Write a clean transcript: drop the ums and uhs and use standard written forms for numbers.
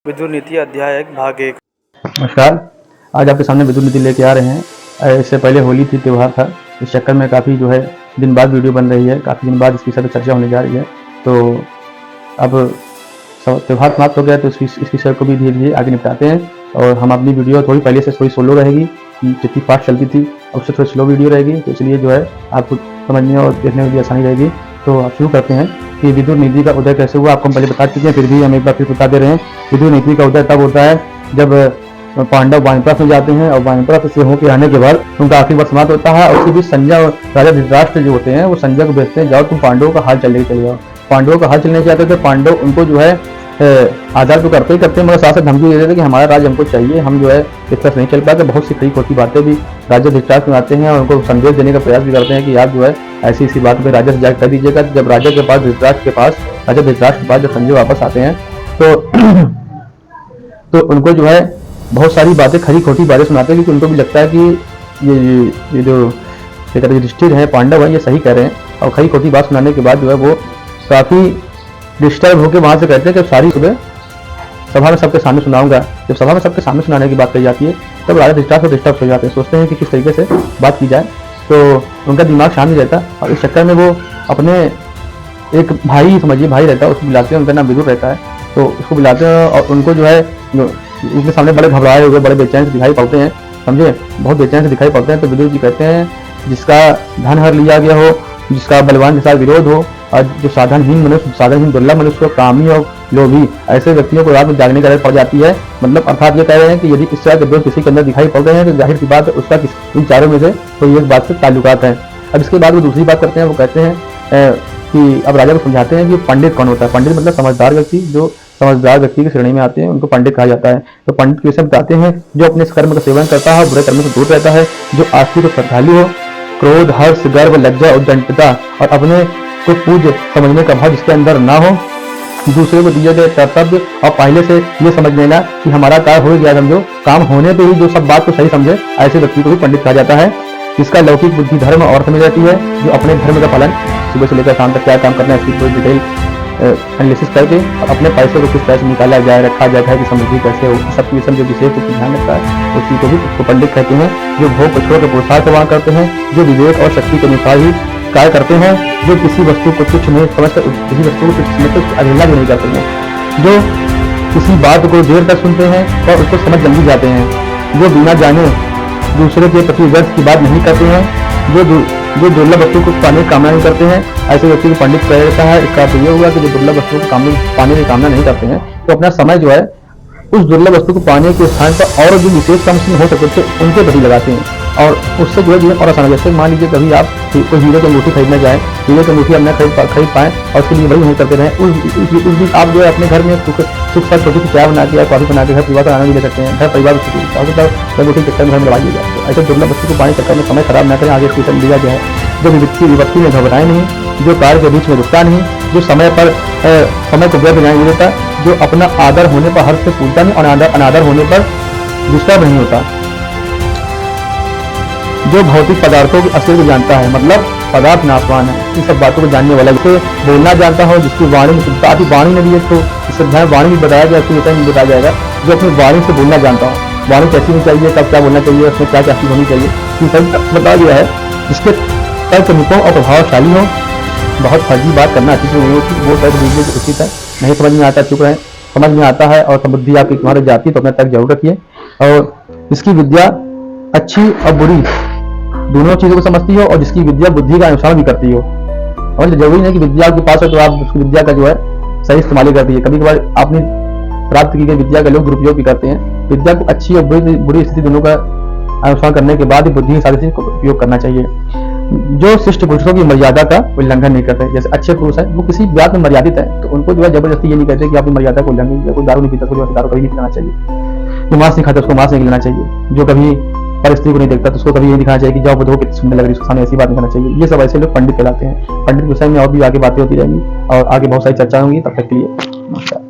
विदुर नीति अध्याय 1 भाग 1। नमस्कार। आज आपके सामने विदुर नीति लेके आ रहे हैं। इससे पहले होली थी, त्यौहार था। इस चक्कर में काफ़ी दिन बाद वीडियो बन रही है, काफ़ी दिन बाद इसकी सब चर्चा होने जा रही है। तो अब त्यौहार समाप्त हो गया तो इस विषय को भी धीरे धीरे आगे निपटाते हैं। और हम अपनी वीडियो थोड़ी पहले से थोड़ी स्लो रहेगी, जितनी फास्ट चलती थी अब उससे थोड़ी स्लो वीडियो रहेगी, तो इसलिए आपको समझने और देखने में भी आसानी रहेगी। तो आप शुरू करते हैं कि विदुर नीति का उदय कैसे हुआ। आपको हम पहले बता चुके हैं, फिर भी हम एक बार फिर बता दे रहे हैं। विदुर नीति का उदय तब होता है जब पांडव वानप्रस्थ में जाते हैं और वानप्रस्थ से होकर आने के बाद उनका आखिरी वर्ष समाप्त होता है। और उसके बीच संजय और राजा धृतराष्ट्र जो होते हैं वो संजय को भेजते हैं, जाओ तुम पांडवों का हाल चलने के चले जाओ। पांडवों का हाल चलने चाहते थे। पांडव उनको आदर तो करते ही करते हैं, मगर साथ साथ धमकी दे देते कि हमारा राज्य हमको चाहिए, हम इस तरह नहीं चल पाते। बहुत सी कई खोटी बातें भी राजा धृतराष्ट्र में आते हैं और उनको संदेश देने का प्रयास भी करते हैं कि आप ऐसी बात पे राजा से जाकर कर दीजिएगा। जब राजा के पास धृतराष्ट्र के पास जब संजय वापस आते हैं तो उनको बहुत सारी बातें खरी खोटी बातें सुनाते हैं, क्योंकि उनको भी लगता है कि ये जो युधिष्ठिर है, पांडव है, ये सही कह रहे हैं। और खरी खोटी बात सुनाने के बाद वो काफी डिस्टर्ब होकर वहां से कहते हैं कि सारी सुबह सभा में सबके सामने सुनाऊंगा। जब सभा में सबके सामने सुनाने की बात कही जाती है तब राजा धृतराष्ट्र डिस्टर्ब हो जाते हैं, सोचते हैं कि किस तरीके से बात की जाए। तो उनका दिमाग शांत नहीं रहता और इस चक्कर में वो अपने एक भाई, समझिए भाई रहता है, उसको बुलाते हैं। उनका नाम विदुर रहता है। तो उसको बुलाते हैं और उनको उनके सामने बड़े घबराए हुए, बड़े बेचैन से दिखाई पड़ते हैं, समझे, बहुत बेचैन से दिखाई पड़ते हैं। तो विदुर जी कहते हैं, जिसका धन हर लिया गया हो, जिसका बलवान के साथ विरोध हो, और जो साधारणहीन दुर्लभ मनुष्य को कामी और लोभी, ऐसे व्यक्तियों को रात में जागने की आदत पड़ जाती है। मतलब अर्थात ये कह रहे हैं कि यदि इस तरह के दोष किसी के अंदर दिखाई पड़ रहे हैं तो जाहिर सी बात है उसका इन चारों में से कोई एक बात से ताल्लुकात है। अब इसके बाद वो दूसरी बात करते हैं। वो कहते हैं कि अब राजा को समझाते हैं कि पंडित कौन होता है। पंडित मतलब समझदार व्यक्ति, जो समझदार व्यक्ति की श्रेणी में आते हैं उनको पंडित कहा जाता है। तो पंडित के विषय में बताते हैं, जो अपने कर्म का सेवन करता है, बुरे कर्म से दूर रहता है, जो आस्तिक और श्रद्धालु हो, क्रोध, हर्ष, गर्व, लज्जा, उद्दंडता और अपने को पूज्य समझने का भाव जिसके अंदर ना हो, दूसरे को दिए गए कर्तव्य और पहले से ये समझ लेना कि हमारा कार्य हो गया, समझो, काम होने पे ही जो सब बात को सही समझे, ऐसे व्यक्ति को भी पंडित कहा जाता है। इसका लौकिक बुद्धि धर्म और अर्थ में रहती है, जो अपने धर्म का पालन सुबह से लेकर शाम तक क्या काम करना है इसकी पूरी डिटेल एनालिसिस करके और अपने पैसे को किस तरह से निकाला जाए, रखा जाए, घर की समृद्धि कैसे हो, सब विषय जो विशेष को ध्यान रखता है उसी को भी उसको पंडित कहते हैं। जो भोग को छोड़कर पुरुषार्थ निर्वाह करते हैं, जो विवेक और शक्ति के अनुसार ही कार्य करते हैं, जो किसी वस्तु को तुच्छ नहीं समझकर किसी वस्तु को तुच्छ समझकर अवहेलना भी नहीं करते हैं, जो किसी बात को देर तक सुनते हैं और उसको समझ जल्दी जाते हैं, जो बिना जाने दूसरे के प्रति व्यर्थ की बात नहीं करते हैं, जो दुर्लभ वस्तु को पाने की कामना नहीं करते हैं, ऐसे व्यक्ति को पंडित कहा जाता है। इसका अर्थ ये हुआ कि जो दुर्लभ वस्तु को पाने की कामना नहीं करते हैं तो अपना समय उस दुर्लभ वस्तु को पाने के स्थान पर और जो विशेष काम हो सकते थे उनके प्रति लगाते हैं और उससे जीवन और आसान हो। जैसे मान लीजिए कभी आप कोई हीरो की अंगूठी खरीदना चाहें, हीरो की अंगूठी अपना खरीद पाएँ और उसके लिए बड़ी नहीं करते रहें, उस दिन आप अपने घर में सुख साथ छोटी सी चाय बना के, कॉफी बना के घर परिवार का आनंद ले सकते हैं। घर परिवार अंगूठी चक्कर में घर में लगाइएगा। तो ऐसे दुर्लभ वस्तु को पाने चक्कर में समय खराब न करें, आगे स्टेशन दिया गया है। जो विपत्ति में घबराए नहीं, जो कार्य के बीच में रुकता नहीं, जो समय को व्यर्थ नहीं देता, जो अपना आदर होने पर हर्ष से पूछता नहीं और अनादर होने पर डिस्टर्ब नहीं होता, जो भौतिक पदार्थों की असलियत को जानता है, मतलब पदार्थ नाशवान है, इन सब बातों को जानने वाला, जिसे बोलना जानता हो, जिसकी वाणी में शुद्धता आती, वाणी नहीं है तो इस ध्यान वाणी भी बताया गया, इसके नहीं बताया जाएगा। जो अपनी वाणी से बोलना जानता हो, वाणी कैसी होनी चाहिए, कब क्या बोलना चाहिए, उसमें क्या चीज होनी चाहिए, ये सब बताया गया है। जिसके तर्क निपुण और प्रभावशाली हो, बहुत फर्जी बात करना अच्छी से नहीं होती, वो तर्क दीजिए जो उचित है। नहीं समझ में आता चुप रहे, समझ में आता है और बुद्धि आपकी तुम्हारे जाती है तो अपना तर्क जरूर रखिए। और इसकी विद्या अच्छी और बुरी दोनों चीजों को समझती हो और जिसकी विद्या बुद्धि का अनुसरण भी करती हो। और जरूरी नहीं कि विद्या आपके पास है तो आप उसकी विद्या का सही इस्तेमाल कर दीजिए। कभी कभार आपने प्राप्त की गई विद्या का लोग दुरुपयोग भी करते हैं। विद्या को अच्छी और बुरी स्थिति दोनों का अनुसरण करने के बाद ही बुद्धि के साथ उपयोग करना चाहिए। जो शिष्ट पुरुषों की मर्यादा का उल्लंघन नहीं करते, जैसे अच्छे पुरुष है वो किसी बात में मर्यादित है तो उनको जबरदस्ती ये नहीं कहते कि आपकी मर्यादा को उल्लंघन किया। कोई दारू नहीं पीता उसको दारू कभी नहीं पीना चाहिए, जो मांस नहीं खाता उसको मांस नहीं लेना चाहिए, जो कभी पर स्त्री को नहीं देखता तो उसको कभी ये दिखाना चाहिए कि जाओ बुद्धो कितनी सुंदर लग रही है, उसके सामने ऐसी बात नहीं करना चाहिए। ये सब ऐसे लोग पंडित कहलाते हैं। पंडित के विषय में और भी आगे बातें होती रहेंगी और आगे बहुत सारी चर्चा होंगी। तब तक के लिए नमस्कार।